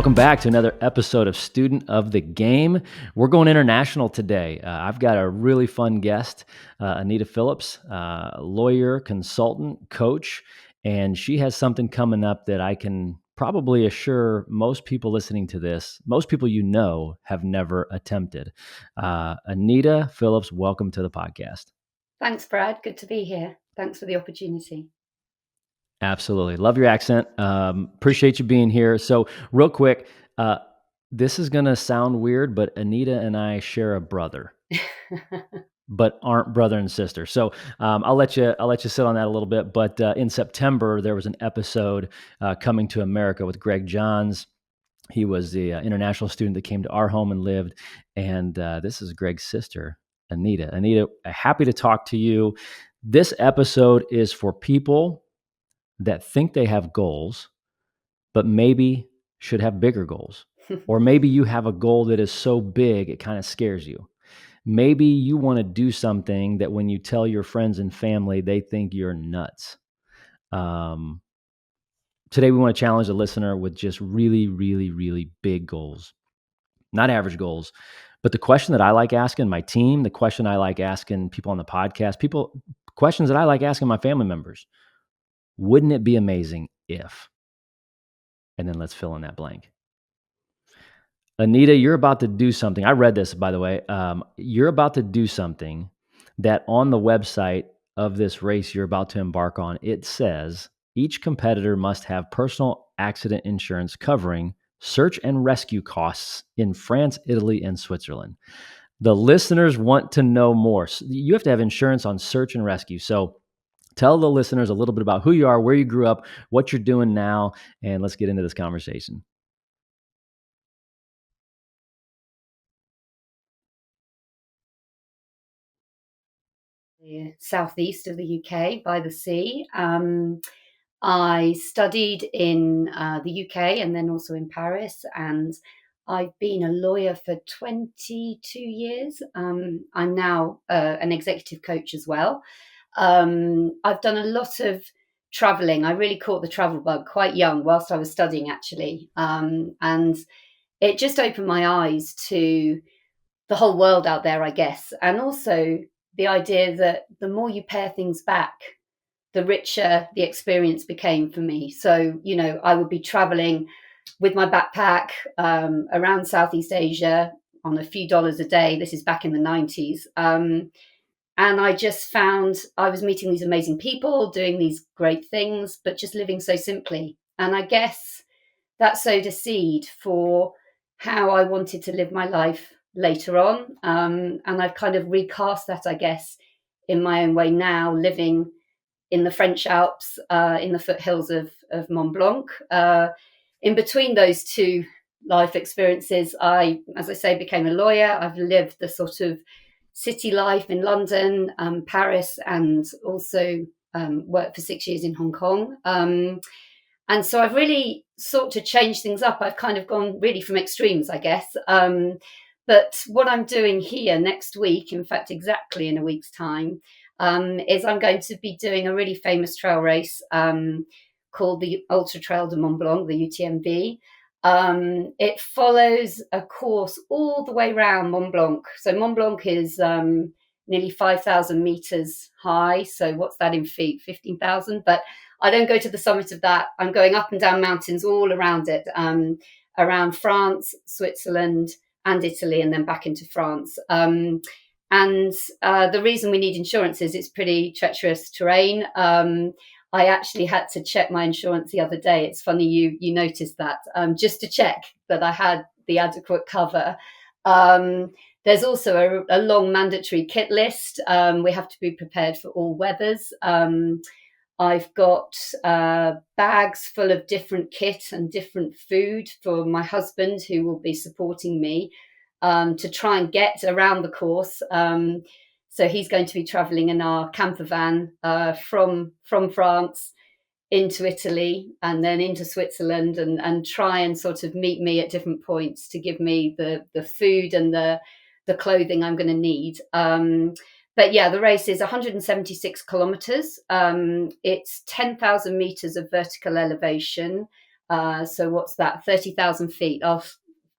Welcome back to another episode of Student of the Game. We're going international today. I've got a really fun guest, Anita Phillips, lawyer, consultant, coach, and she has something coming up that I can probably assure most people listening to this, most people you know, have never attempted. Anita Phillips, welcome to the podcast. Thanks, Brad. Good to be here. Thanks for the opportunity. Absolutely. Love your accent. Appreciate you being here. So real quick, this is going to sound weird, but Anita and I share a brother, but aren't brother and sister. So I'll let you sit on that a little bit. But in September, there was an episode coming to America with Greg Johns. He was the international student that came to our home and lived. And this is Greg's sister, Anita. Anita, happy to talk to you. This episode is for people that think they have goals, but maybe should have bigger goals. Or maybe you have a goal that is so big, it kind of scares you. Maybe you want to do something that when you tell your friends and family, they think you're nuts. Today, we want to challenge the listener with just really, really, really big goals, not average goals. But the question that I like asking my team, the question I like asking people on the podcast, questions that I like asking my family members, wouldn't it be amazing if? And then let's fill in that blank. Anita, you're about to do something. I read this, by the way. You're about to do something that on the website of this race you're about to embark on, it says each competitor must have personal accident insurance covering search and rescue costs in France, Italy, and Switzerland. The listeners want to know more. So you have to have insurance on search and rescue. So tell the listeners a little bit about who you are, where you grew up, what you're doing now, and let's get into this conversation. The southeast of the UK by the sea. I studied in the UK and then also in Paris, and I've been a lawyer for 22 years. I'm now an executive coach as well. I've done a lot of traveling. I really caught the travel bug quite young whilst I was studying, actually. And it just opened my eyes to the whole world out there, I guess. And also the idea that the more you pare things back, the richer the experience became for me. So, I would be traveling with my backpack around Southeast Asia on a few dollars a day. This is back in the 90s. And I just found I was meeting these amazing people, doing these great things, but just living so simply. And I guess that sowed a seed for how I wanted to live my life later on. And I've kind of recast that, I guess, in my own way now, living in the French Alps, in the foothills of Mont Blanc. In between those two life experiences, I, as I say, became a lawyer. I've lived the sort of city life in London, Paris, and also worked for 6 years in Hong Kong. And so I've really sought to change things up. I've kind of gone really from extremes, I guess. But what I'm doing here next week, in fact, exactly in a week's time, is I'm going to be doing a really famous trail race called the Ultra Trail de Montblanc, the UTMB. It follows a course all the way around Mont Blanc. So Mont Blanc is nearly 5,000 meters high. So what's that in feet? 15,000. But I don't go to the summit of that. I'm going up and down mountains all around it, around France, Switzerland, and Italy, and then back into France. And the reason we need insurance is it's pretty treacherous terrain. I actually had to check my insurance the other day. It's funny you noticed that, just to check that I had the adequate cover. There's also a long mandatory kit list. We have to be prepared for all weathers. I've got bags full of different kit and different food for my husband, who will be supporting me to try and get around the course. So he's going to be traveling in our camper van from France into Italy and then into Switzerland, and try and sort of meet me at different points to give me the food and the clothing I'm going to need. But yeah, the race is 176 kilometers. It's 10,000 meters of vertical elevation. So what's that? 30,000 feet. I'll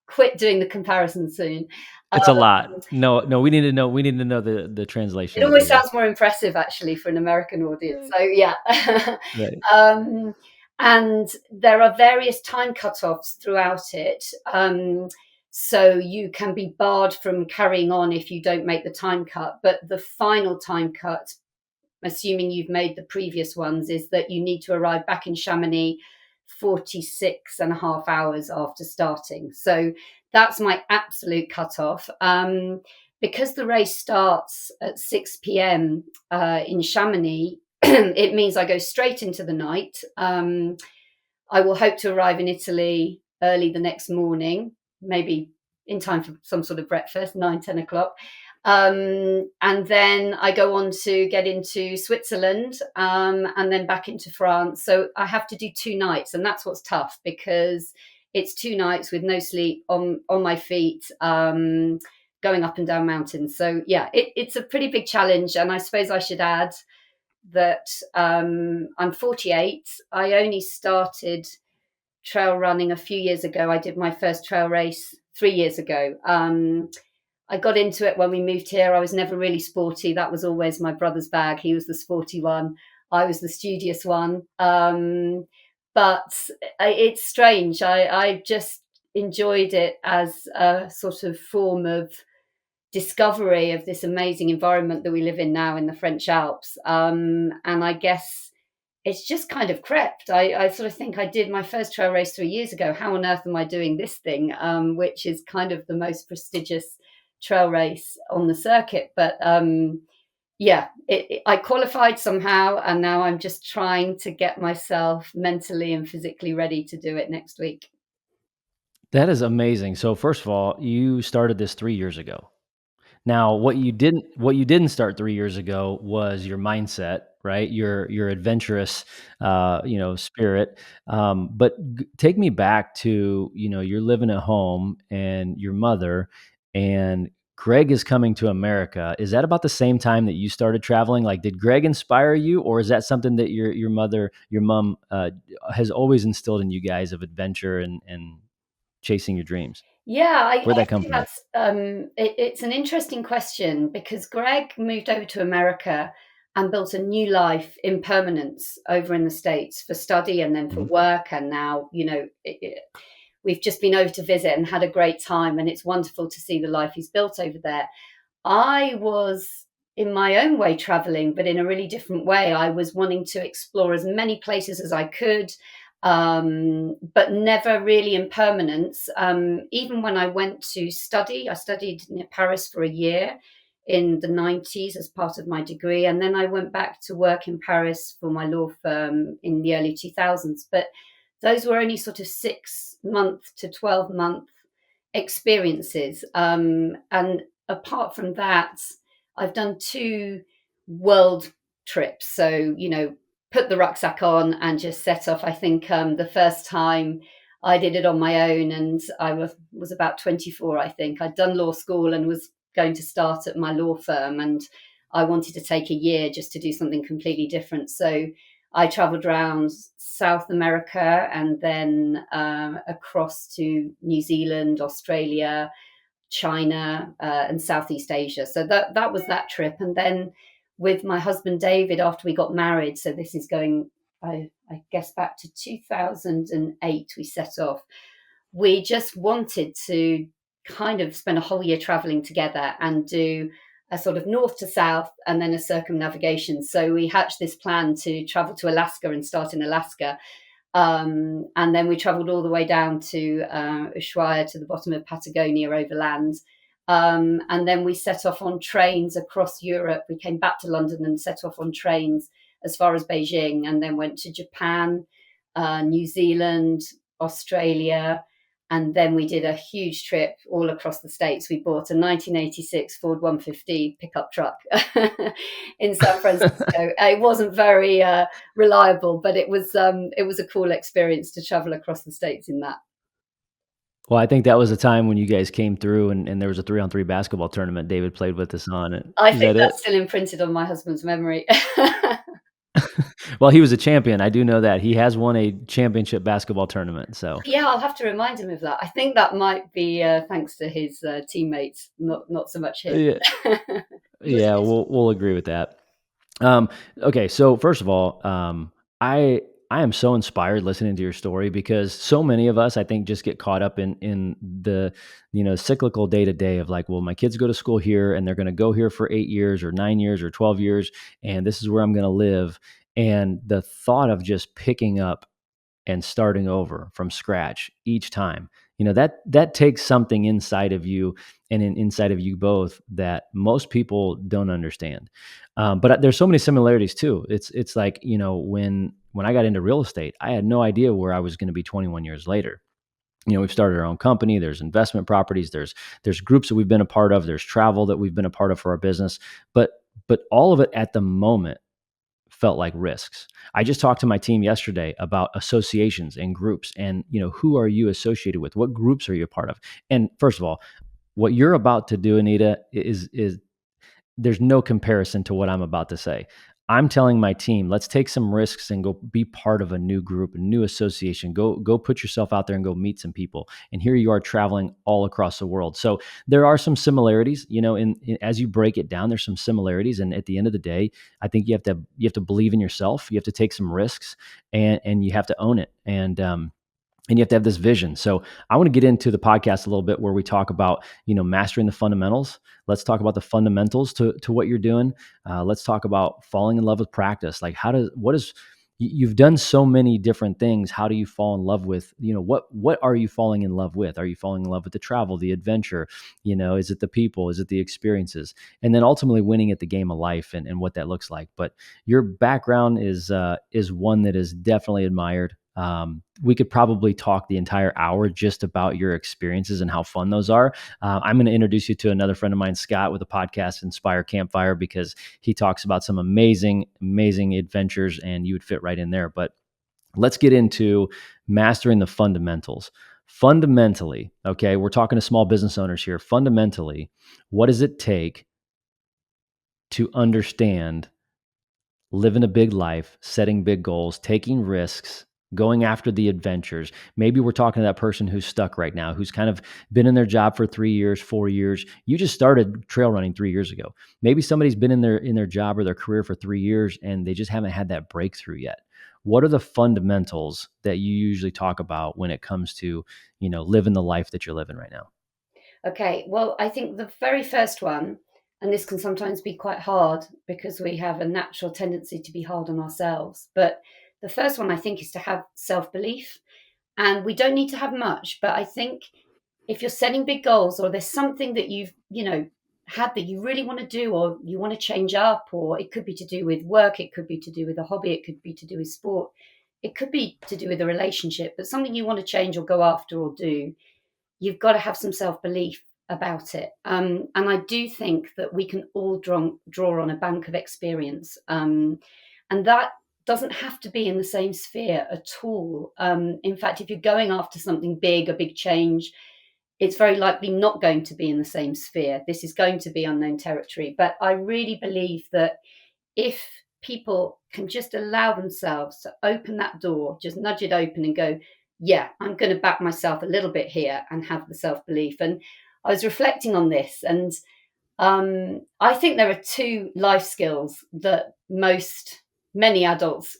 quit doing the comparison soon. It's a lot. Um, No, no, we need to know the translation it of always the, sounds more impressive actually for an American audience. So yeah. right. um, and there are various time cutoffs throughout it. So you can be barred from carrying on if you don't make the time cut. But the final time cut, assuming you've made the previous ones, is that you need to arrive back in Chamonix 46 and a half hours after starting. So that's my absolute cutoff. Because the race starts at 6 p.m. In Chamonix, it means I go straight into the night. I will hope to arrive in Italy early the next morning, maybe in time for some sort of breakfast, 9, 10 o'clock. And then I go on to get into Switzerland, and then back into France. So I have to do 2 nights, and that's what's tough because it's 2 nights with no sleep on my feet, going up and down mountains. So yeah, it's a pretty big challenge. And I suppose I should add that I'm 48. I only started trail running a few years ago. I did my first trail race 3 years ago. I got into it when we moved here. I was never really sporty. That was always my brother's bag. He was the sporty one. I was the studious one. But it's strange. I just enjoyed it as a sort of form of discovery of this amazing environment that we live in now in the French Alps. And I guess it's just kind of crept. I sort of think I did my first trail race 3 years ago. How on earth am I doing this thing, which is kind of the most prestigious trail race on the circuit? But yeah, I qualified somehow, and now I'm just trying to get myself mentally and physically ready to do it next week. That is amazing. So first of all, you started this 3 years ago. Now, what you didn't start 3 years ago was your mindset, right? Your adventurous, spirit. But take me back to, you're living at home and your mother and Greg is coming to America. Is that about the same time that you started traveling? Like, did Greg inspire you, or is that something that your mom, has always instilled in you guys of adventure and chasing your dreams? Yeah, Where'd I that come think from? that's it's an interesting question because Greg moved over to America and built a new life in permanence over in the States for study and then for Mhm. work. And now, we've just been over to visit and had a great time. And it's wonderful to see the life he's built over there. I was in my own way traveling, but in a really different way. I was wanting to explore as many places as I could, but never really in permanence. Even when I went to study, I studied near Paris for a year in the 90s as part of my degree. And then I went back to work in Paris for my law firm in the early 2000s. But those were only sort of 6 month to 12 month experiences. And apart from that, I've done 2 world trips. So, put the rucksack on and just set off. I think the first time I did it on my own, and I was about 24, I think. I'd done law school and was going to start at my law firm, and I wanted to take a year just to do something completely different. So I traveled around South America and then across to New Zealand, Australia, China, and Southeast Asia. So that was that trip. And then with my husband David, after we got married, so this is going, I guess, back to 2008, we set off. We just wanted to kind of spend a whole year traveling together and do a sort of north to south and then a circumnavigation. So we hatched this plan to travel to Alaska and start in Alaska. And then we traveled all the way down to Ushuaia to the bottom of Patagonia overland. And then we set off on trains across Europe. We came back to London and set off on trains as far as Beijing, and then went to Japan, New Zealand, Australia, and then we did a huge trip all across the States. We bought a 1986 Ford 150 pickup truck in San Francisco. It wasn't very reliable, but it was a cool experience to travel across the States in that. Well, I think that was a time when you guys came through and there was a 3-on-3 basketball tournament David played with us on it. I Is think that it? that's still imprinted on my husband's memory. Well, he was a champion. I do know that. He has won a championship basketball tournament. So, Yeah, I'll have to remind him of that. I think that might be thanks to his teammates, not so much him. yeah, yeah, we'll agree with that. Um, okay, so first of all, I I am so inspired listening to your story because so many of us, I think, just get caught up in the cyclical day to day of like, well, my kids go to school here and they're going to go here for 8 years or 9 years or 12 years, and this is where I'm going to live. And the thought of just picking up and starting over from scratch each time, that takes something inside of you and inside of you both that most people don't understand. But there's so many similarities too. It's like, when I got into real estate, I had no idea where I was going to be 21 years later. We've started our own company. There's investment properties. There's groups that we've been a part of. There's travel that we've been a part of for our business. But all of it at the moment felt like risks. I just talked to my team yesterday about associations and groups, and who are you associated with? What groups are you a part of? And first of all, what you're about to do, Anita, is there's no comparison to what I'm about to say. I'm telling my team, let's take some risks and go be part of a new group, a new association. Go put yourself out there and go meet some people. And here you are traveling all across the world. So there are some similarities, as you break it down, there's some similarities. And at the end of the day, I think you have to believe in yourself. You have to take some risks, and you have to own it. And you have to have this vision. So I want to get into the podcast a little bit where we talk about, mastering the fundamentals. Let's talk about the fundamentals to what you're doing. Let's talk about falling in love with practice. Like you've done so many different things. How do you fall in love with, what are you falling in love with? Are you falling in love with the travel, the adventure? Is it the people? Is it the experiences? And then ultimately winning at the game of life and what that looks like. But your background is one that is definitely admired. We could probably talk the entire hour just about your experiences and how fun those are. I'm going to introduce you to another friend of mine, Scott, with a podcast, Inspire Campfire, because he talks about some amazing, amazing adventures, and you would fit right in there. But let's get into mastering the fundamentals. Fundamentally, okay, we're talking to small business owners here. Fundamentally, what does it take to understand living a big life, setting big goals, taking risks, going after the adventures? Maybe we're talking to that person who's stuck right now, who's kind of been in their job for 3 years, 4 years. You just started trail running 3 years ago. Maybe somebody's been in their job or their career for 3 years and they just haven't had that breakthrough yet. What are the fundamentals that you usually talk about when it comes to, living the life that you're living right now? Okay, well, I think the very first one, and this can sometimes be quite hard because we have a natural tendency to be hard on ourselves, but the first one I think is to have self belief. And we don't need to have much, but I think if you're setting big goals or there's something that you've, had that you really want to do or you want to change up, or it could be to do with work, it could be to do with a hobby, it could be to do with sport, it could be to do with a relationship, but something you want to change or go after or do, you've got to have some self belief about it. And I do think that we can all draw on a bank of experience. And that doesn't have to be in the same sphere at all. In fact, if you're going after something big, a big change, it's very likely not going to be in the same sphere. This is going to be unknown territory. But I really believe that if people can just allow themselves to open that door, just nudge it open and go, yeah, I'm going to back myself a little bit here and have the self belief. And I was reflecting on this, and I think there are two life skills that many adults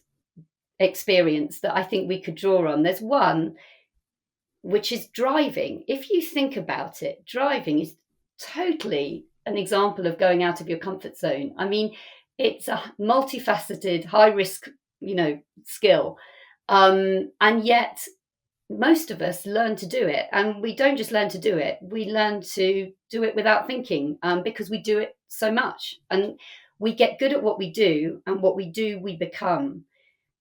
experience that I think we could draw on. There's one which is driving. If you think about it, driving is totally an example of going out of your comfort zone. I mean, it's a multifaceted, high risk, skill. And yet most of us learn to do it. And we don't just learn to do it, we learn to do it without thinking, because we do it so much. And we get good at what we do, and what we do, we become.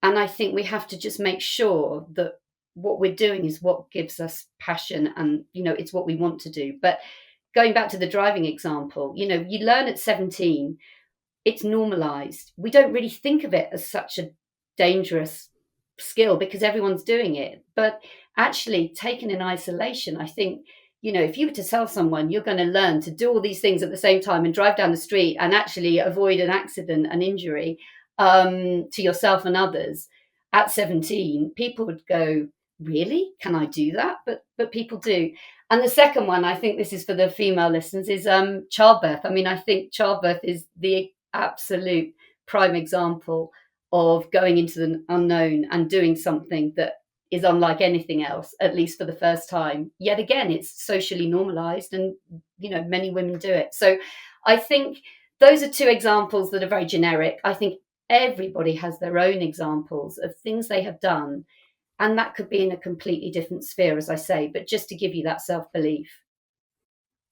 And I think we have to just make sure that what we're doing is what gives us passion, and, it's what we want to do. But going back to the driving example, you learn at 17, it's normalized. We don't really think of it as such a dangerous skill because everyone's doing it. But actually, taken in isolation, I think, if you were to tell someone you're going to learn to do all these things at the same time and drive down the street and actually avoid an accident and injury, to yourself and others at 17, people would go, really? Can I do that? But people do. And the second one, I think this is for the female listeners, is childbirth. I mean, I think childbirth is the absolute prime example of going into the unknown and doing something that is unlike anything else, at least for the first time. Yet again, it's socially normalized, and many women do it. So I think those are two examples that are very generic. I think everybody has their own examples of things they have done, and that could be in a completely different sphere, as I say, but just to give you that self-belief.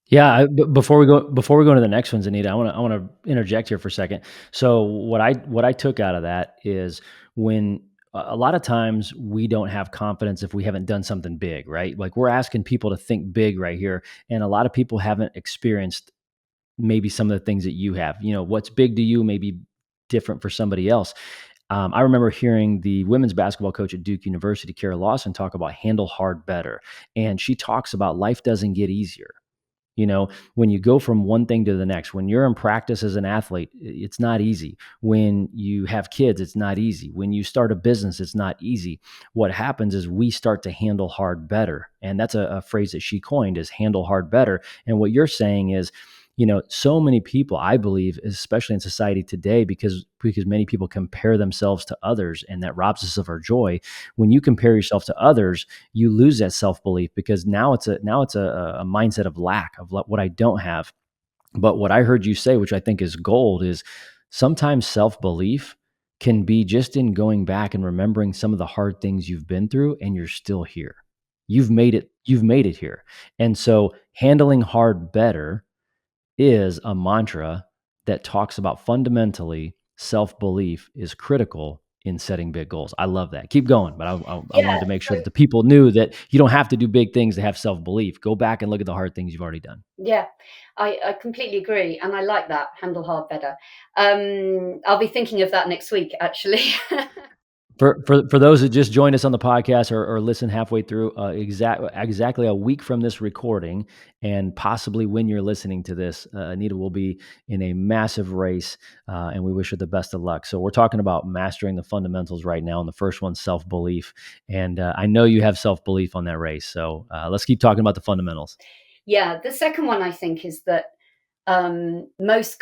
Yeah, before we go to the next ones, Anita, I wanna interject here for a second. So what I took out of that is when a lot of times we don't have confidence if we haven't done something big, right? Like we're asking people to think big right here, and a lot of people haven't experienced maybe some of the things that you have. What's big to you may be different for somebody else. I remember hearing the women's basketball coach at Duke University, Kara Lawson, talk about handle hard better, and she talks about life doesn't get easier. When you go from one thing to the next, when you're in practice as an athlete, it's not easy. When you have kids, it's not easy. When you start a business, it's not easy. What happens is we start to handle hard better. And that's a phrase that she coined, is handle hard better. And what you're saying is, so many people, I believe, especially in society today, because many people compare themselves to others, and that robs us of our joy. When you compare yourself to others, you lose that self-belief, because now it's a mindset of lack of what I don't have. But what I heard you say, which I think is gold, is sometimes self-belief can be just in going back and remembering some of the hard things you've been through, and you're still here. You've made it here. And so handling hard better is a mantra that talks about, fundamentally, self-belief is critical in setting big goals. I love that. Keep going, but I Yeah, wanted to make so sure that the people knew that you don't have to do big things to have self-belief. Go back and look at the hard things you've already done. yeah, I completely agree, and I like that, handle hard better. I'll be thinking of that next week, actually. For those that just joined us on the podcast, or listen halfway through, exactly a week from this recording, and possibly when you're listening to this, Anita will be in a massive race, and we wish her the best of luck. So we're talking about mastering the fundamentals right now, and the first one's self belief. And I know you have self belief on that race. So let's keep talking about the fundamentals. Yeah, the second one I think is that most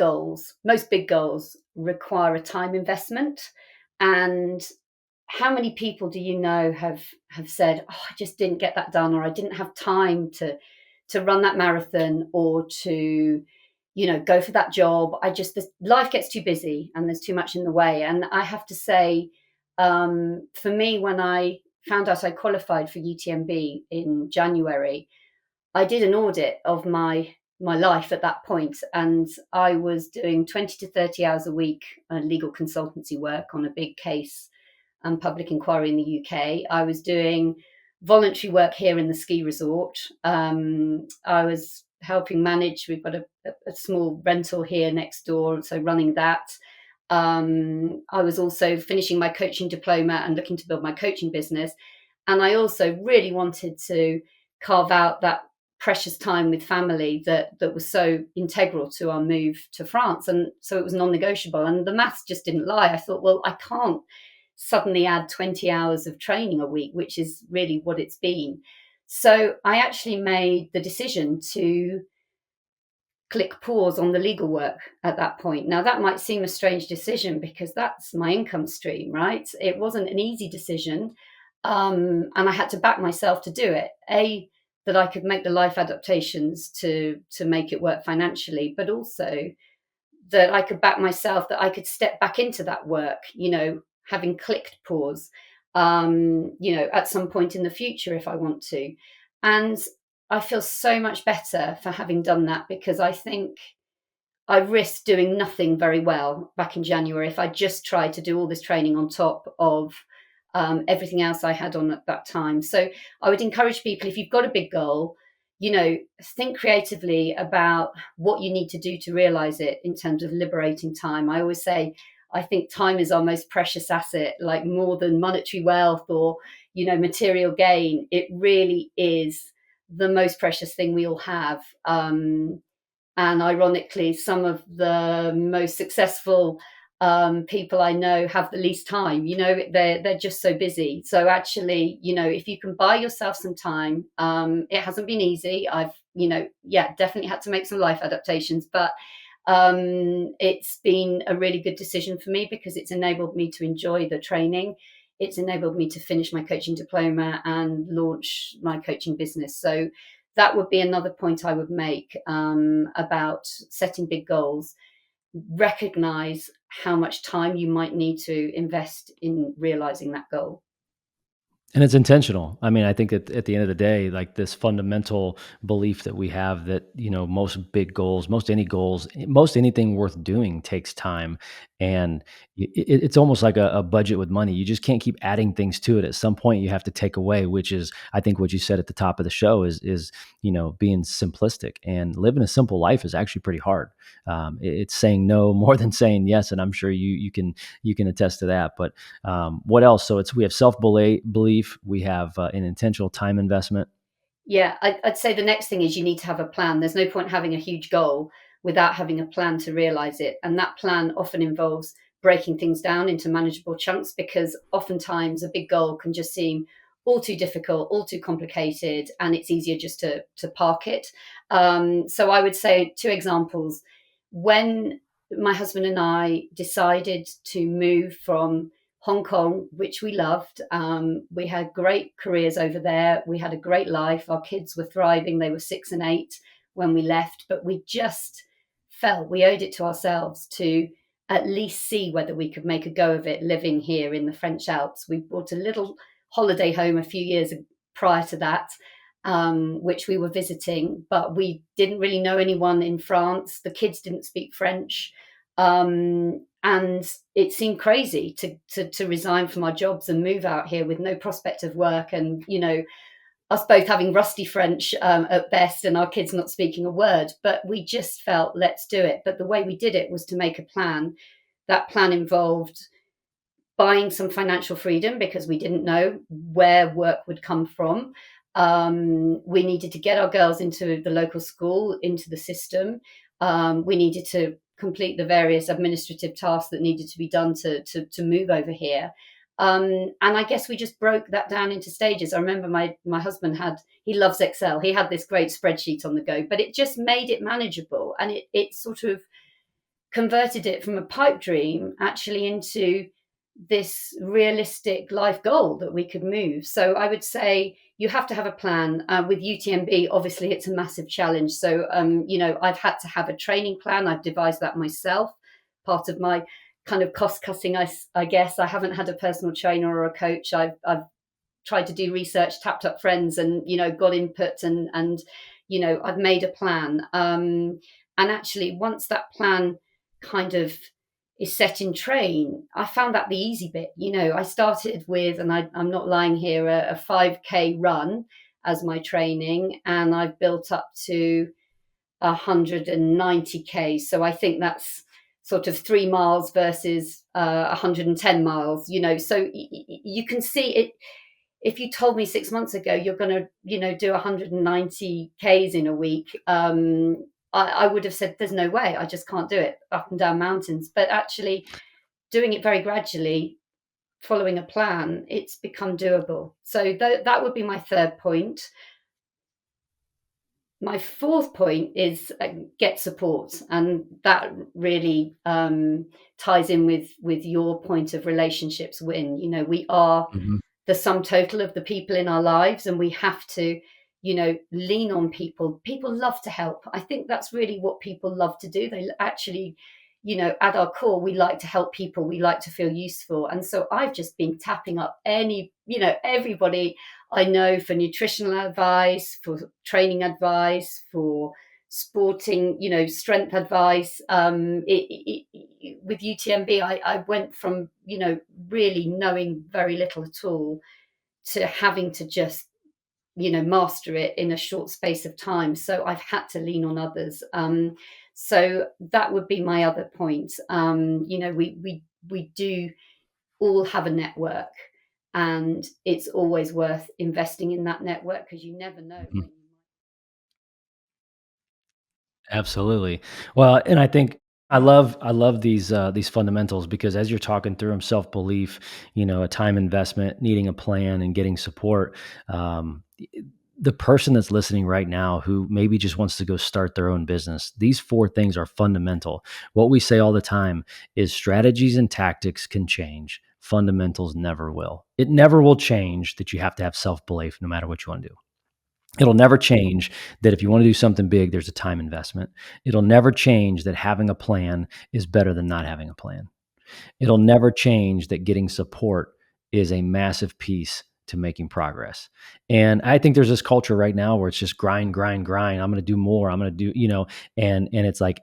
big goals require a time investment. And how many people do you know have said, "Oh, I just didn't get that done," or "I didn't have time to run that marathon," or to go for that job. Life gets too busy and there's too much in the way. And I have to say, for me, when I found out I qualified for UTMB in January, I did an audit of my life at that point, and I was doing 20 to 30 hours a week legal consultancy work on a big case and public inquiry in the UK. I was doing voluntary work here in the ski resort. I was helping manage. We've got a small rental here next door, so running that. I was also finishing my coaching diploma and looking to build my coaching business. And I also really wanted to carve out that precious time with family that was so integral to our move to France. And so it was non-negotiable. And the maths just didn't lie. I thought, well, I can't suddenly add 20 hours of training a week, which is really what it's been. So I actually made the decision to click pause on the legal work at that point. Now, that might seem a strange decision because that's my income stream, right? It wasn't an easy decision. And I had to back myself to do it. That I could make the life adaptations to make it work financially, but also that I could back myself, that I could step back into that work, having clicked pause, at some point in the future if I want to. And I feel so much better for having done that, because I think I risked doing nothing very well back in January if I just tried to do all this training on top of everything else I had on at that time. So I would encourage people, if you've got a big goal, think creatively about what you need to do to realize it in terms of liberating time. I always say, I think time is our most precious asset, like more than monetary wealth or, material gain. It really is the most precious thing we all have. And ironically, some of the most successful people I know have the least time. They're just so busy. So actually, if you can buy yourself some time, it hasn't been easy. I've, yeah, definitely had to make some life adaptations, but it's been a really good decision for me because it's enabled me to enjoy the training. It's enabled me to finish my coaching diploma and launch my coaching business. So that would be another point I would make, about setting big goals. Recognize how much time you might need to invest in realizing that goal. And it's intentional. I mean, I think at the end of the day, like this fundamental belief that we have that, most big goals, most any goals, most anything worth doing takes time. And it's almost like a budget with money. You just can't keep adding things to it. At some point, you have to take away, which is, I think, what you said at the top of the show is being simplistic, and living a simple life is actually pretty hard. It's saying no more than saying yes, and I'm sure you can attest to that. But what else? So we have self belief, we have an intentional time investment. Yeah, I'd say the next thing is you need to have a plan. There's no point having a huge goal without having a plan to realize it. And that plan often involves breaking things down into manageable chunks, because oftentimes a big goal can just seem all too difficult, all too complicated, and it's easier just to park it. So I would say two examples. When my husband and I decided to move from Hong Kong, which we loved. We had great careers over there. We had a great life. Our kids were thriving. They were 6 and 8 when we left, but we just felt we owed it to ourselves to at least see whether we could make a go of it living here in the French Alps. We bought a little holiday home a few years prior to that, which we were visiting, but we didn't really know anyone in France. The kids didn't speak French. And it seemed crazy to resign from our jobs and move out here with no prospect of work, and us both having rusty French, at best, and our kids not speaking a word. But we just felt, let's do it. But the way we did it was to make a plan. That plan involved buying some financial freedom because we didn't know where work would come from. We needed to get our girls into the local school, into the system. We needed to complete the various administrative tasks that needed to be done to move over here. And I guess we just broke that down into stages. I remember my husband he loves Excel. He had this great spreadsheet on the go, but it just made it manageable, and it sort of converted it from a pipe dream actually into this realistic life goal that we could move. So I would say you have to have a plan. With UTMB, obviously, it's a massive challenge. So, I've had to have a training plan. I've devised that myself. Part of my kind of cost cutting, I guess. I haven't had a personal trainer or a coach. I've tried to do research, tapped up friends, and got input, and I've made a plan. And actually, once that plan kind of is set in train, I found that the easy bit. I started with, and I'm not lying here, a 5K run as my training, and I've built up to 190K. So I think that's sort of 3 miles versus 110 miles. So you can see it. If you told me 6 months ago you're going to, do 190 Ks in a week, I would have said, there's no way, I just can't do it up and down mountains. But actually, doing it very gradually, following a plan, it's become doable. So that would be my third point. My fourth point is, get support, and that really ties in with your point of relationships win. We are Mhm. the sum total of the people in our lives, and we have to lean on people. People love to help. I think that's really what people love to do. They actually, at our core, we like to help people, we like to feel useful. And so I've just been tapping up everybody I know for nutritional advice, for training advice, for sporting, strength advice. With UTMB, I went from, really knowing very little at all to having to just, master it in a short space of time. So I've had to lean on others. So that would be my other point. We do all have a network, and it's always worth investing in that network because you never know Mhm. when you Absolutely. Well, and I think I love these fundamentals because as you're talking through them, self-belief, a time investment, needing a plan and getting support. Um, the person that's listening right now who maybe just wants to go start their own business, these four things are fundamental. What we say all the time is strategies and tactics can change. Fundamentals never will. It never will change that you have to have self-belief no matter what you want to do. It'll never change that if you want to do something big, there's a time investment. It'll never change that having a plan is better than not having a plan. It'll never change that getting support is a massive piece to making progress. And I think there's this culture right now where it's just grind, grind, grind. I'm going to do more. I'm going to do, and it's like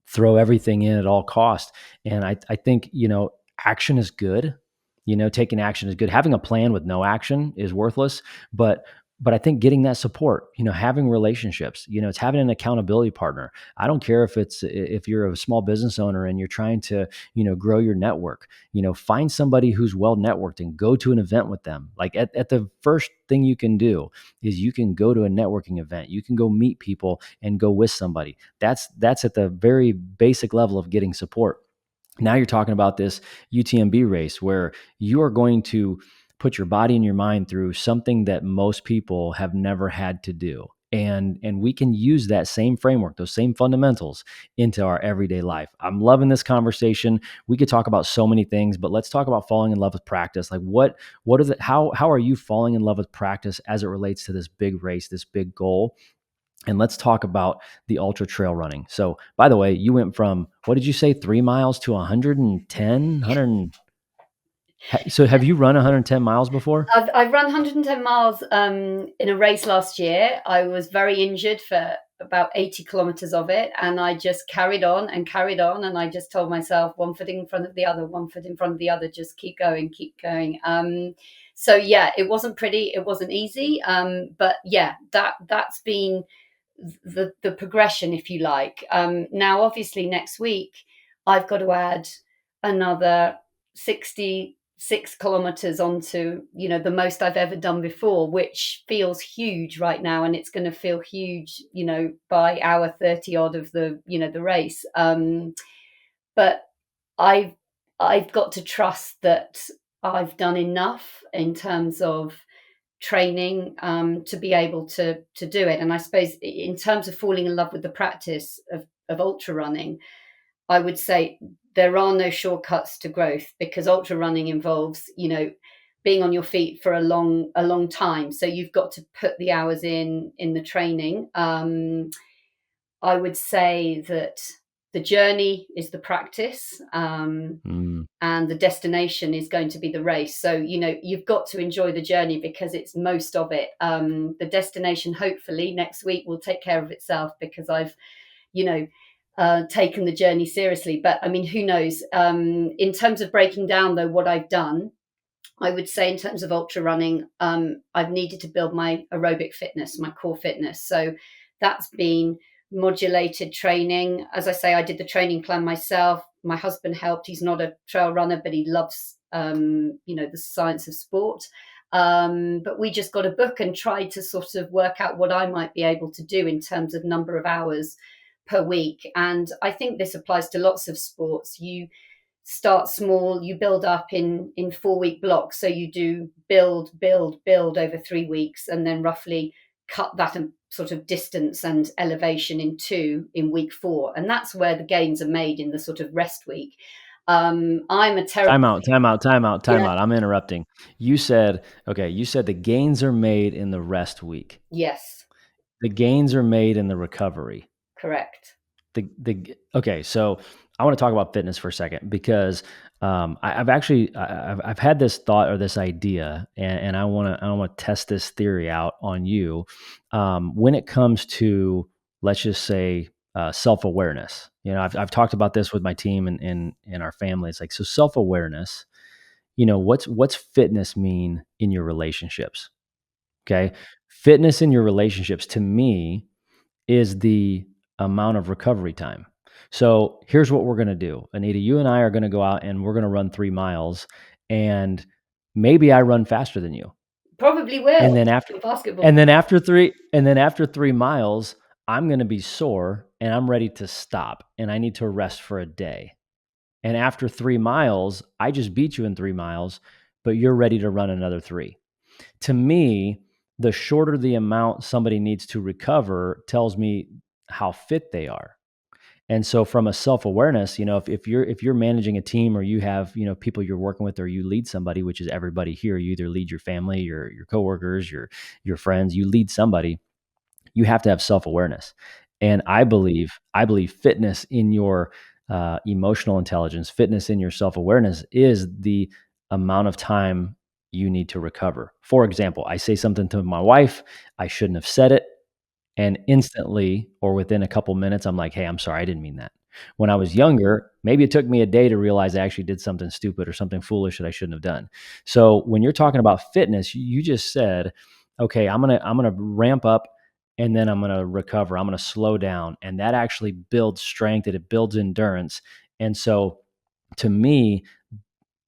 throw everything in at all cost. And I think, action is good. Taking action is good. Having a plan with no action is worthless, but I think getting that support, having relationships, it's having an accountability partner. I don't care if you're a small business owner and you're trying to, grow your network, find somebody who's well networked and go to an event with them. Like at the first thing you can do is you can go to a networking event. You can go meet people and go with somebody. That's at the very basic level of getting support. Now you're talking about this UTMB race where you are going to put your body and your mind through something that most people have never had to do. And we can use that same framework, those same fundamentals into our everyday life. I'm loving this conversation. We could talk about so many things, but let's talk about falling in love with practice. Like what is it? How are you falling in love with practice as it relates to this big race, this big goal? And let's talk about the ultra trail running. So, by the way, you went from what did you say, 3 miles to 110, 100? So, have you run 110 miles before? I've run 110 miles in a race last year. I was very injured for about 80 kilometers of it, and I just carried on and carried on. And I just told myself, one foot in front of the other, one foot in front of the other, just keep going, keep going. So yeah, it wasn't pretty, it wasn't easy, but yeah, that's been the progression, if you like. Now, obviously, next week I've got to add another 66 kilometers onto the most I've ever done before, which feels huge right now, and it's going to feel huge, by hour 30 odd of the race. But I've I've got to trust that I've done enough in terms of training to be able to do it. And I suppose in terms of falling in love with the practice of ultra running, I would say there are no shortcuts to growth, because ultra running involves, being on your feet for a long time. So you've got to put the hours in the training. I would say that the journey is the practice. Mm, And the destination is going to be the race. So, you've got to enjoy the journey because it's most of it. The destination, hopefully, next week will take care of itself because I've, you know, taken the journey seriously. But I mean, who knows? In terms of breaking down, though, what I've done, I would say in terms of ultra running, I've needed to build my aerobic fitness, my core fitness. So that's been modulated training. As I say, I did the training plan myself. My husband helped. He's not a trail runner, but he loves, the science of sport. But we just got a book and tried to sort of work out what I might be able to do in terms of number of hours per week. And I think this applies to lots of sports. You start small, you build up in 4 week blocks. So you do build over 3 weeks, and then roughly cut that sort of distance and elevation in two in week four. And that's where the gains are made, in the sort of rest week. I'm a terrible, time out, time out, time out, time yeah, out. I'm interrupting. You said, okay, you said the gains are made in the rest week. yes, The gains are made in the recovery. correct. Okay, so I want to talk about fitness for a second because I've had this thought or this idea, and I want to test this theory out on you when it comes to, let's just say, self awareness. I've talked about this with my team and in our family. It's like, so self awareness. What's fitness mean in your relationships? Okay, fitness in your relationships to me is the amount of recovery time. So here's what we're going to do. Anita, you and I are going to go out and we're going to run 3 miles, and maybe I run faster than you. Probably will. And then after, Basketball. and then after 3 miles, I'm going to be sore and I'm ready to stop and I need to rest for a day. And after 3 miles, I just beat you in 3 miles, but you're ready to run another three. To me, the shorter the amount somebody needs to recover tells me how fit they are. And so from a self-awareness, if you're managing a team or you have, people you're working with or you lead somebody, which is everybody here, you either lead your family, your coworkers, your friends, you lead somebody, you have to have self-awareness. And I believe fitness in your emotional intelligence, fitness in your self-awareness is the amount of time you need to recover. For example, I say something to my wife, I shouldn't have said it. And instantly, or within a couple minutes, I'm like, "Hey, I'm sorry, I didn't mean that." When I was younger, maybe it took me a day to realize I actually did something stupid or something foolish that I shouldn't have done. So when you're talking about fitness, you just said, "Okay, I'm gonna ramp up and then I'm gonna recover. I'm gonna slow down." And that actually builds strength and it builds endurance. And so to me,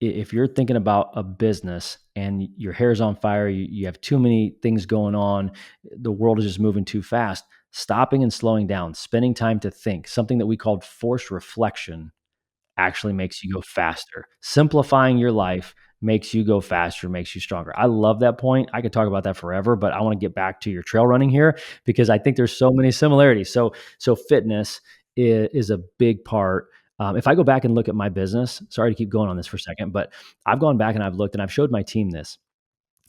if you're thinking about a business and your hair's on fire, you have too many things going on, the world is just moving too fast, stopping and slowing down, spending time to think, something that we called forced reflection actually makes you go faster. Simplifying your life makes you go faster, makes you stronger. I love that point. I could talk about that forever, but I want to get back to your trail running here because I think there's so many similarities. So fitness is a big part. If I go back and look at my business, sorry to keep going on this for a second, but I've gone back and I've looked and I've showed my team this.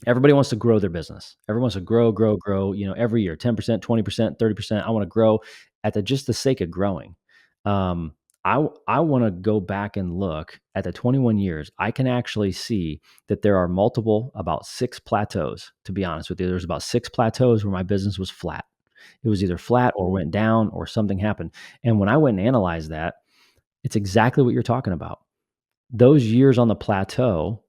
Everybody wants to grow their business. Everyone wants to grow, grow, grow, every year, 10%, 20%, 30%. I want to grow at just the sake of growing. Um, I want to go back and look at the 21 years. I can actually see that there are about six plateaus, to be honest with you. There's about six plateaus where my business was flat. It was either flat or went down or something happened. And when I went and analyzed that, it's exactly what you're talking about. Those years on the plateau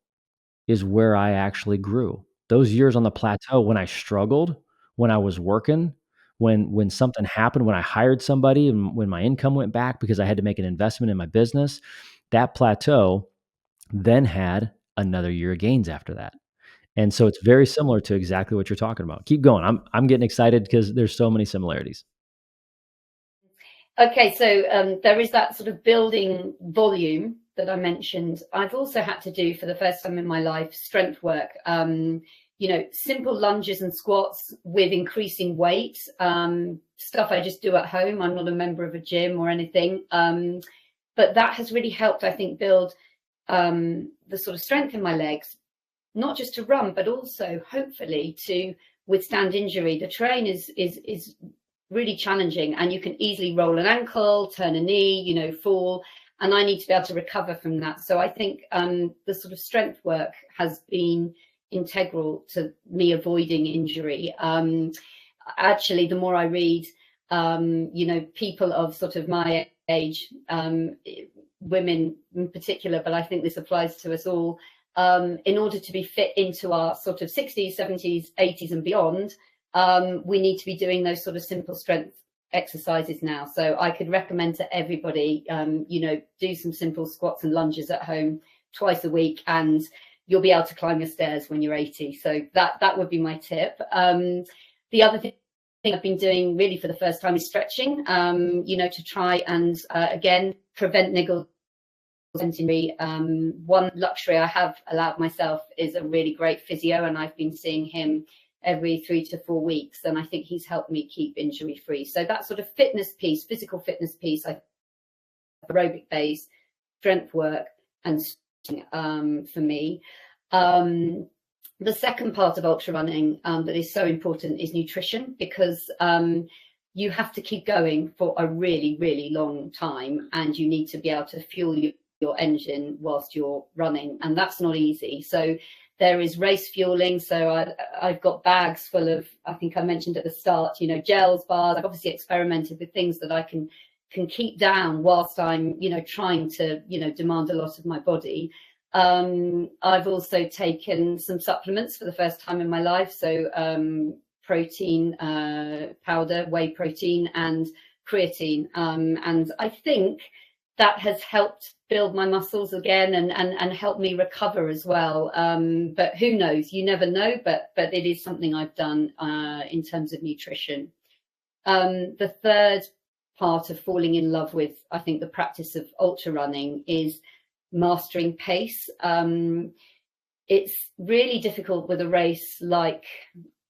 is where I actually grew. Those years on the plateau when I struggled, when I was working, when something happened, when I hired somebody and when my income went back because I had to make an investment in my business, that plateau then had another year of gains after that. And so it's very similar to exactly what you're talking about. Keep going. I'm getting excited because there's so many similarities. Okay, so there is that sort of building volume that I mentioned. I've also had to do for the first time in my life strength work. Simple lunges and squats with increasing weight, stuff I just do at home. I'm not a member of a gym or anything, but that has really helped, I think, build the sort of strength in my legs, not just to run, but also hopefully to withstand injury. The terrain is really challenging, and you can easily roll an ankle, turn a knee, fall. And I need to be able to recover from that. So I think the sort of strength work has been integral to me avoiding injury. Actually, the more I read, people of sort of my age, women in particular, but I think this applies to us all, in order to be fit into our sort of 60s, 70s, 80s and beyond, we need to be doing those sort of simple strength exercises now. So I could recommend to everybody, do some simple squats and lunges at home twice a week, and you'll be able to climb your stairs when you're 80. So that would be my tip. The other thing I've been doing really for the first time is stretching, to try and, again, prevent niggles. One luxury I have allowed myself is a really great physio, and I've been seeing him every 3 to 4 weeks, and I think he's helped me keep injury free. So that sort of fitness piece, physical fitness piece, aerobic base, strength work, and for me. The second part of ultra running that is so important is nutrition, because you have to keep going for a really, really long time, and you need to be able to fuel your engine whilst you're running, and that's not easy. So there is race fueling. So I've got bags full of, I think I mentioned at the start, gels, bars. I've obviously experimented with things that I can keep down whilst I'm, trying to, demand a lot of my body. I've also taken some supplements for the first time in my life. So protein powder, whey protein, and creatine. And I think that has helped build my muscles again and help me recover as well. But who knows? You never know. But it is something I've done in terms of nutrition. The third part of falling in love with, I think, the practice of ultra running is mastering pace. It's really difficult with a race like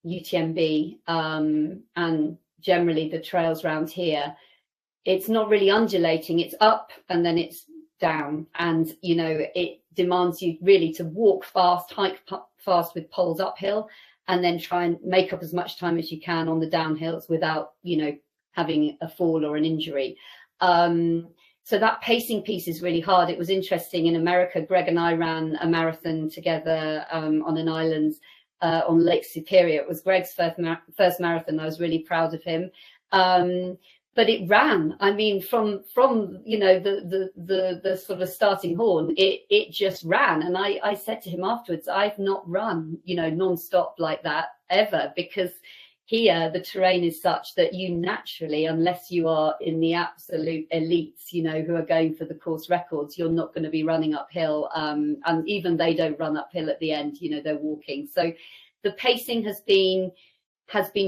UTMB, and generally the trails around here. It's not really undulating, it's up and then it's down, and it demands you really to walk fast, hike fast with poles uphill, and then try and make up as much time as you can on the downhills without having a fall or an injury. So that pacing piece is really hard. It was interesting in America, Greg and I ran a marathon together on an island on Lake Superior. It was Greg's first marathon. I was really proud of him. But it ran. I mean, from the sort of starting horn, it just ran. And I said to him afterwards, I've not run, non-stop like that ever, because here the terrain is such that you naturally, unless you are in the absolute elites, who are going for the course records, you're not going to be running uphill. And even they don't run uphill at the end, they're walking. So the pacing has been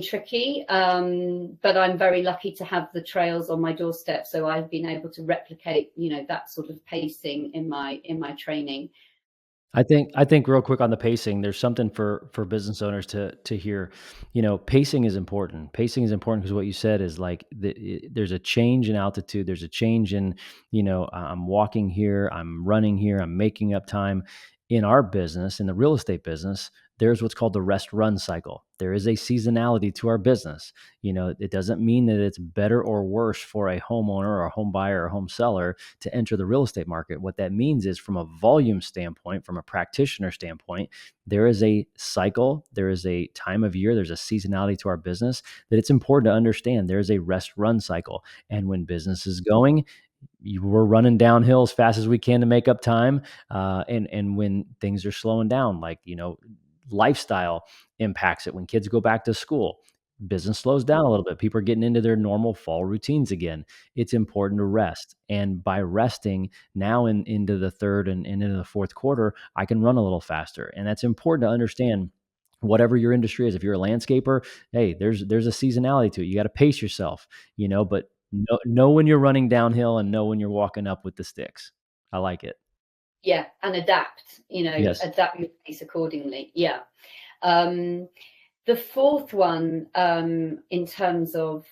tricky, but I'm very lucky to have the trails on my doorstep, so I've been able to replicate that sort of pacing in my training. I think real quick on the pacing, there's something for business owners to hear. Pacing is important. Pacing is important because what you said is like there's a change in altitude. There's a change in, I'm walking here, I'm running here, I'm making up time. In our business, in the real estate business, there's what's called the rest run cycle. There is a seasonality to our business. It doesn't mean that it's better or worse for a homeowner or a home buyer or home seller to enter the real estate market. What that means is, from a volume standpoint, from a practitioner standpoint, there is a cycle, there is a time of year, there's a seasonality to our business that it's important to understand. There's a rest run cycle. And when business is going, we're running downhill as fast as we can to make up time. And when things are slowing down, like, lifestyle impacts it. When kids go back to school, business slows down a little bit. People are getting into their normal fall routines again. It's important to rest. And by resting now into the third and into the fourth quarter, I can run a little faster. And that's important to understand. Whatever your industry is, if you're a landscaper, hey, there's a seasonality to it. You got to pace yourself, but know when you're running downhill and know when you're walking up with the sticks. I like it. Yeah, and adapt, Yes. adapt your pace accordingly. Yeah. The fourth one, in terms of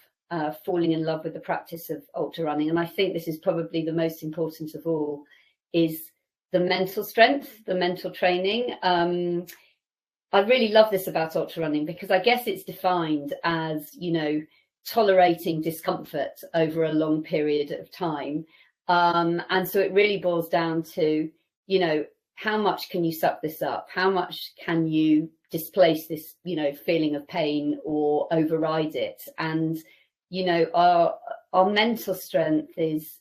falling in love with the practice of ultra running, and I think this is probably the most important of all, is the mental strength, the mental training. I really love this about ultra running because I guess it's defined as, tolerating discomfort over a long period of time. And so it really boils down to, how much can you suck this up? How much can you displace this, feeling of pain or override it? And, our mental strength is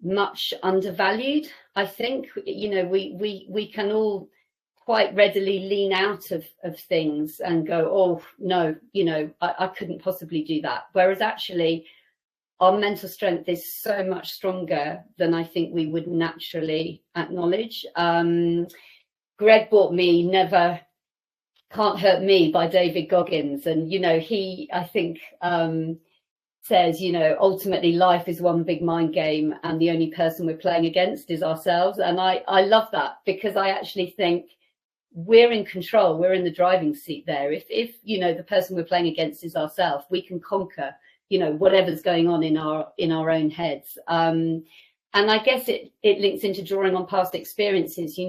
much undervalued. I think, we can all quite readily lean out of things and go, oh no, I couldn't possibly do that. Whereas actually our mental strength is so much stronger than I think we would naturally acknowledge. Greg bought me Never Can't Hurt Me by David Goggins. And, he, I think, says, ultimately life is one big mind game and the only person we're playing against is ourselves. And I love that, because I actually think we're in control. We're in the driving seat there. If the person we're playing against is ourselves, we can conquer, whatever's going on in our own heads. And I guess it links into drawing on past experiences.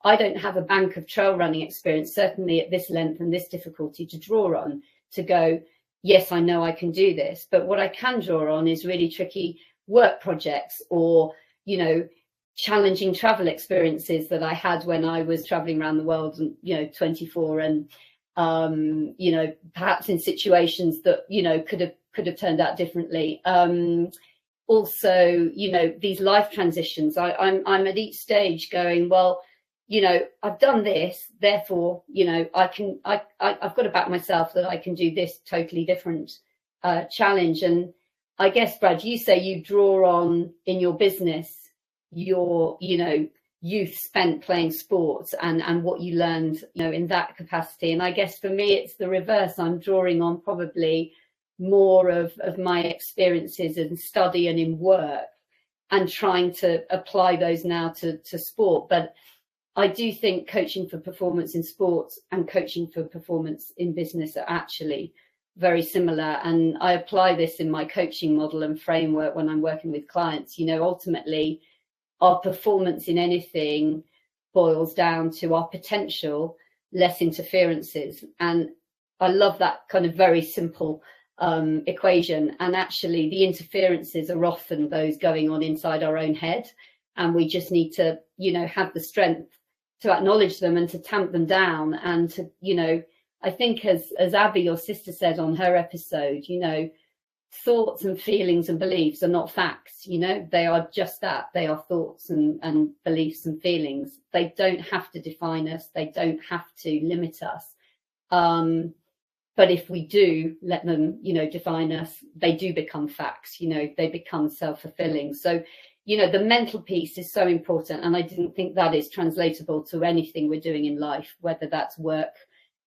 I don't have a bank of trail running experience, certainly at this length and this difficulty, to draw on to go, yes, I know I can do this. But what I can draw on is really tricky work projects or, challenging travel experiences that I had when I was traveling around the world and, 24, and, perhaps in situations that, could have turned out differently. Also, these life transitions, I'm at each stage going, well, I've done this, therefore, I've got to back myself that I can do this totally different challenge. And I guess, Brad, you say you draw on in your business your, youth spent playing sports and what you learned, in that capacity. And I guess for me, it's the reverse. I'm drawing on probably more of my experiences in study and in work, and trying to apply those now to sport. But I do think coaching for performance in sports and coaching for performance in business are actually very similar. And I apply this in my coaching model and framework when I'm working with clients. Ultimately, our performance in anything boils down to our potential, less interferences. And I love that kind of very simple equation. And actually, the interferences are often those going on inside our own head. And we just need to, have the strength to acknowledge them and to tamp them down. And to, I think as Abby, your sister, said on her episode, thoughts and feelings and beliefs are not facts. They are just that. They are thoughts and beliefs and feelings. They don't have to define us. They don't have to limit us. But if we do let them, define us, they do become facts. They become self-fulfilling. So, the mental piece is so important. And I didn't think that is translatable to anything we're doing in life, whether that's work,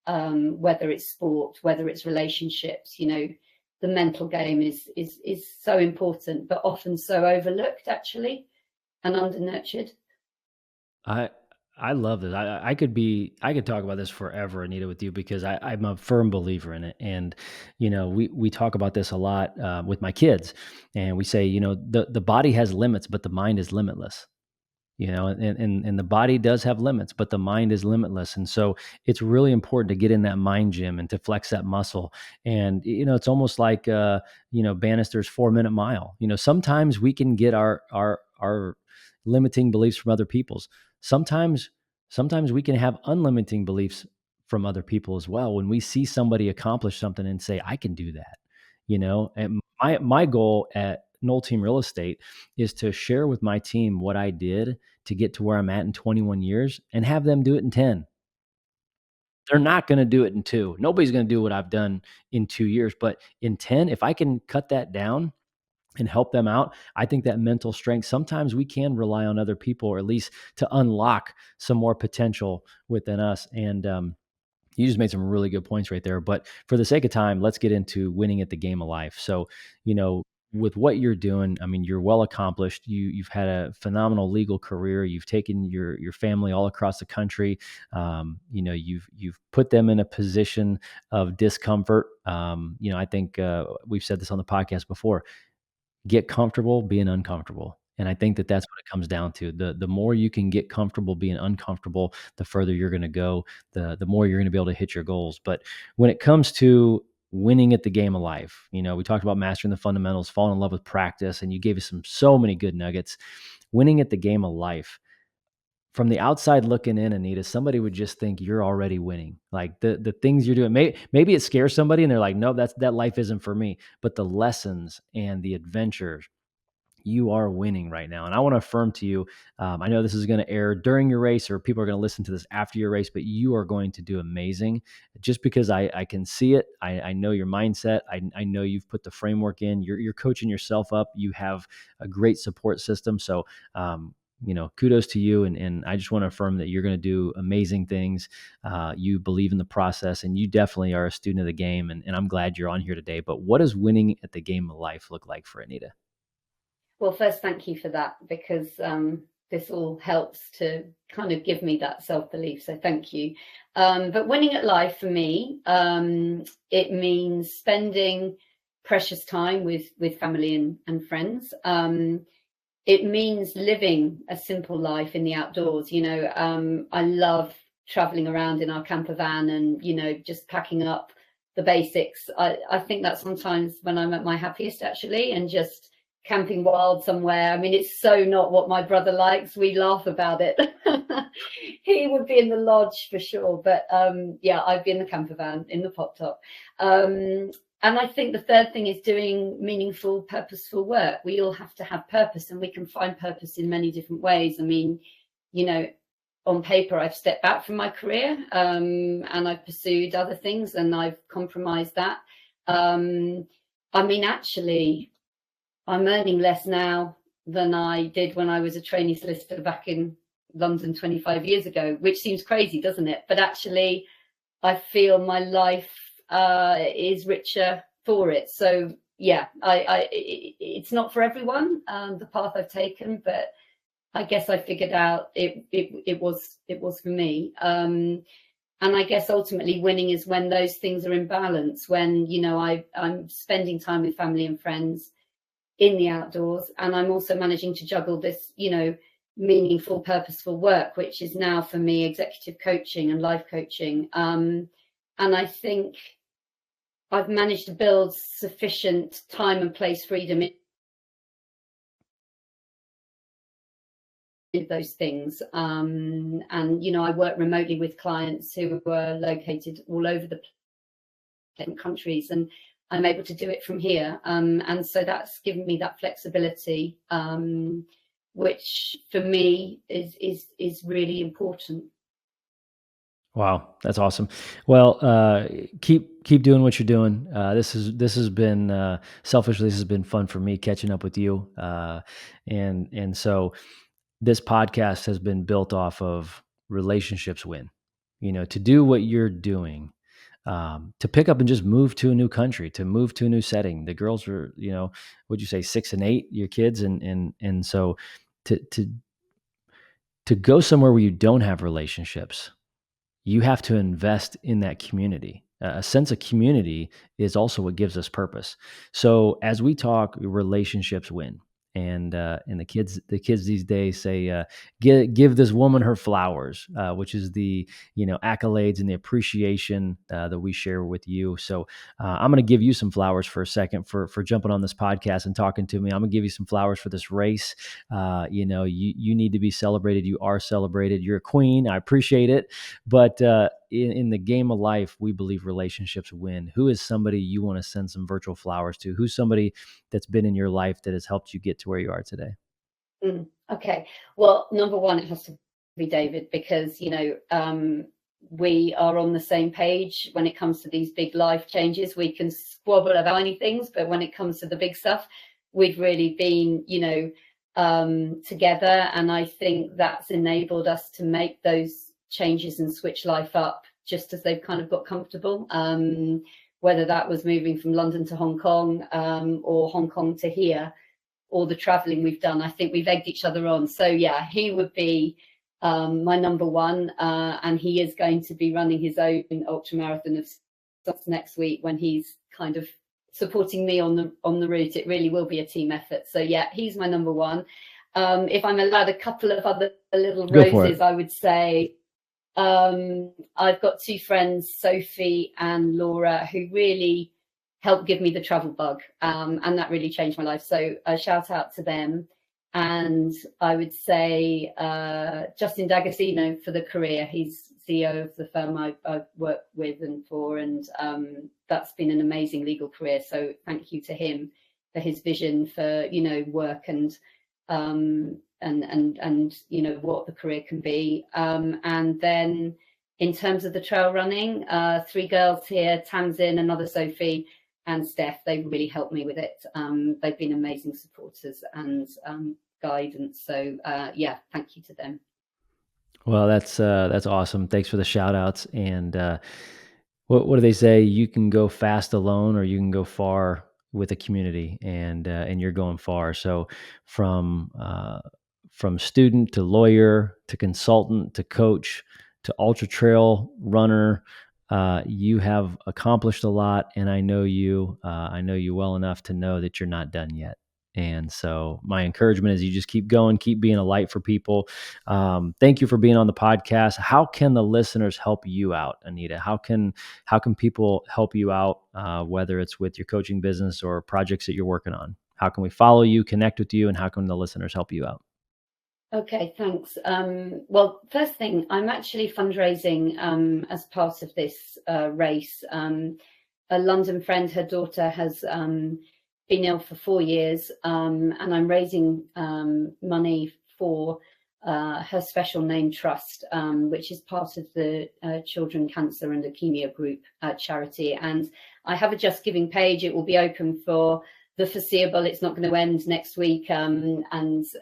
whether it's sport, whether it's relationships. The mental game is so important, but often so overlooked, actually, and under-nurtured. I love this. I could talk about this forever, Anita, with you, because I'm a firm believer in it. And we talk about this a lot with my kids, and we say, the body has limits, but the mind is limitless. And the body does have limits, but the mind is limitless. And so it's really important to get in that mind gym and to flex that muscle. And it's almost like Bannister's 4-minute mile. Sometimes we can get our limiting beliefs from other people's. Sometimes we can have unlimiting beliefs from other people as well. When we see somebody accomplish something and say, I can do that. And my goal at Noll Team Real Estate is to share with my team what I did to get to where I'm at in 21 years and have them do it in 10. They're not going to do it in 2. Nobody's going to do what I've done in 2 years, but in 10, if I can cut that down and help them out, I think that mental strength, sometimes we can rely on other people, or at least to unlock some more potential within us. And you just made some really good points right there. But for the sake of time, let's get into winning at the game of life. So, with what you're doing, I mean, you're well accomplished. You've had a phenomenal legal career. You've taken your family all across the country. You've put them in a position of discomfort. I think we've said this on the podcast before. Get comfortable being uncomfortable. And I think that that's what it comes down to. The more you can get comfortable being uncomfortable, the further you're going to go, the more you're going to be able to hit your goals. But when it comes to winning at the game of life, we talked about mastering the fundamentals, falling in love with practice, and you gave us so many good nuggets. Winning at the game of life. From the outside looking in, Anita, somebody would just think you're already winning. Like the things you're doing, maybe it scares somebody and they're like, no, that life isn't for me. But the lessons and the adventures, you are winning right now. And I want to affirm to you, I know this is going to air during your race, or people are going to listen to this after your race, but you are going to do amazing. Just because I can see it. I know your mindset. I know you've put the framework in. You're coaching yourself up. You have a great support system. So, kudos to you. And I just want to affirm that you're going to do amazing things. You believe in the process, and you definitely are a student of the game. And I'm glad you're on here today. But what does winning at the game of life look like for Anita? Well, first, thank you for that, because this all helps to kind of give me that self-belief. So thank you. But winning at life for me, it means spending precious time with family and friends. It means living a simple life in the outdoors. I love traveling around in our camper van and, just packing up the basics. I think that sometimes when I'm at my happiest, actually, and just camping wild somewhere. I mean, it's so not what my brother likes. We laugh about it. He would be in the lodge for sure. But I'd be in the camper van, in the pop top. And I think the third thing is doing meaningful, purposeful work. We all have to have purpose, and we can find purpose in many different ways. I mean, on paper, I've stepped back from my career and I've pursued other things, and I've compromised that. Actually, I'm earning less now than I did when I was a trainee solicitor back in London 25 years ago, which seems crazy, doesn't it? But actually, I feel my life is richer for it. So yeah, it's not for everyone, the path I've taken, but I guess I figured out it was for me. And I guess ultimately winning is when those things are in balance, when, I'm spending time with family and friends in the outdoors, and I'm also managing to juggle this, meaningful, purposeful work, which is now for me executive coaching and life coaching. And I think I've managed to build sufficient time and place freedom in those things. And, I work remotely with clients who were located all over the countries, and I'm able to do it from here. And so that's given me that flexibility, which for me is really important. Wow, that's awesome. Well, keep doing what you're doing. This has been selfishly, this has been fun for me catching up with you. And so this podcast has been built off of relationships win. To do what you're doing, to pick up and just move to a new country, to move to a new setting. The girls were, what'd you say, 6 and 8, your kids, and so to to to go somewhere where you don't have relationships, you have to invest in that community. A sense of community is also what gives us purpose. So as we talk, relationships win. And the kids these days say, give this woman her flowers, which is the accolades and the appreciation that we share with you. So I'm going to give you some flowers for a second for jumping on this podcast and talking to me. I'm going to give you some flowers for this race. You need to be celebrated. You are celebrated. You're a queen. I appreciate it. But in the game of life, we believe relationships win. Who is somebody you want to send some virtual flowers to? Who's somebody that's been in your life that has helped you get to where you are today? Okay. Well, number one, it has to be David, because, we are on the same page when it comes to these big life changes. We can squabble about tiny things, but when it comes to the big stuff, we've really been, together. And I think that's enabled us to make those changes and switch life up just as they've kind of got comfortable. Whether that was moving from London to Hong Kong, or Hong Kong to here, or the traveling we've done, I think we've egged each other on. So yeah, he would be my number one, and he is going to be running his own ultra marathon of next week when he's kind of supporting me on the route. It really will be a team effort. So yeah, he's my number one. If I'm allowed a couple of other little roses, I would say I've got 2 friends, Sophie and Laura, who really helped give me the travel bug, and that really changed my life. So a shout out to them. And I would say Justin D'Agostino for the career. He's CEO of the firm I've worked with and for, and that's been an amazing legal career. So thank you to him for his vision for work and what the career can be. And then in terms of the trail running, 3 girls here, Tamsin, another Sophie, and Steph, they really helped me with it. They've been amazing supporters and guidance. So yeah, thank you to them. Well, that's awesome. Thanks for the shout outs. And what do they say? You can go fast alone, or you can go far with a community, and you're going far. So from student to lawyer to consultant to coach to ultra trail runner, you have accomplished a lot, and I know you. I know you well enough to know that you're not done yet. And so my encouragement is you just keep going, keep being a light for people. Thank you for being on the podcast. How can the listeners help you out, Anita? How can people help you out, whether it's with your coaching business or projects that you're working on? How can we follow you, connect with you, and how can the listeners help you out? Okay, thanks. Well, first thing, I'm actually fundraising as part of this race. A London friend, her daughter has been ill for 4 years, and I'm raising money for her special name trust, which is part of the Children Cancer and Leukemia Group charity. And I have a Just Giving page. It will be open for the foreseeable. It's not going to end next week, and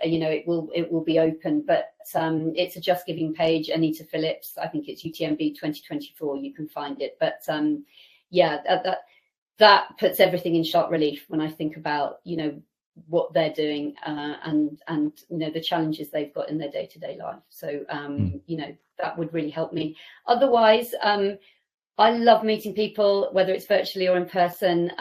it will be open. But it's a Just Giving page. Anita Phillips, I think it's UTMB 2024. You can find it. But yeah, that puts everything in sharp relief when I think about, what they're doing, and the challenges they've got in their day-to-day life. So Mm. that would really help me. Otherwise, I love meeting people, whether it's virtually or in person.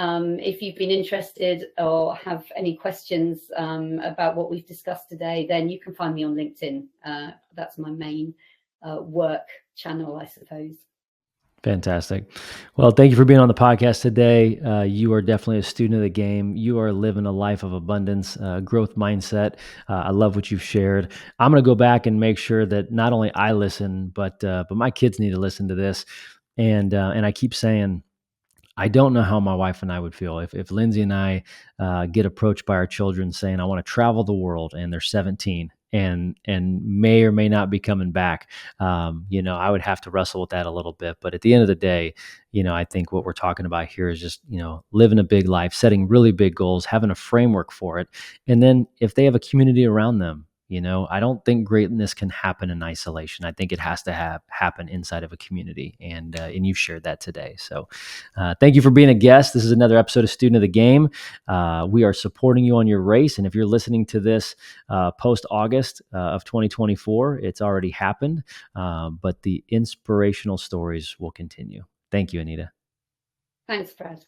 If you've been interested or have any questions about what we've discussed today, then you can find me on LinkedIn. That's my main work channel, I suppose. Fantastic. Well, thank you for being on the podcast today. You are definitely a student of the game. You are living a life of abundance, growth mindset. I love what you've shared. I'm going to go back and make sure that not only I listen, but my kids need to listen to this. And I keep saying, I don't know how my wife and I would feel if Lindsay and I get approached by our children saying, "I want to travel the world," and they're 17 and may or may not be coming back. I would have to wrestle with that a little bit. But at the end of the day, I think what we're talking about here is just living a big life, setting really big goals, having a framework for it, and then if they have a community around them. I don't think greatness can happen in isolation. I think it has to happen inside of a community, and you've shared that today. So, thank you for being a guest. This is another episode of Student of the Game. We are supporting you on your race. And if you're listening to this post August of 2024, it's already happened. But the inspirational stories will continue. Thank you, Anita. Thanks, Brad.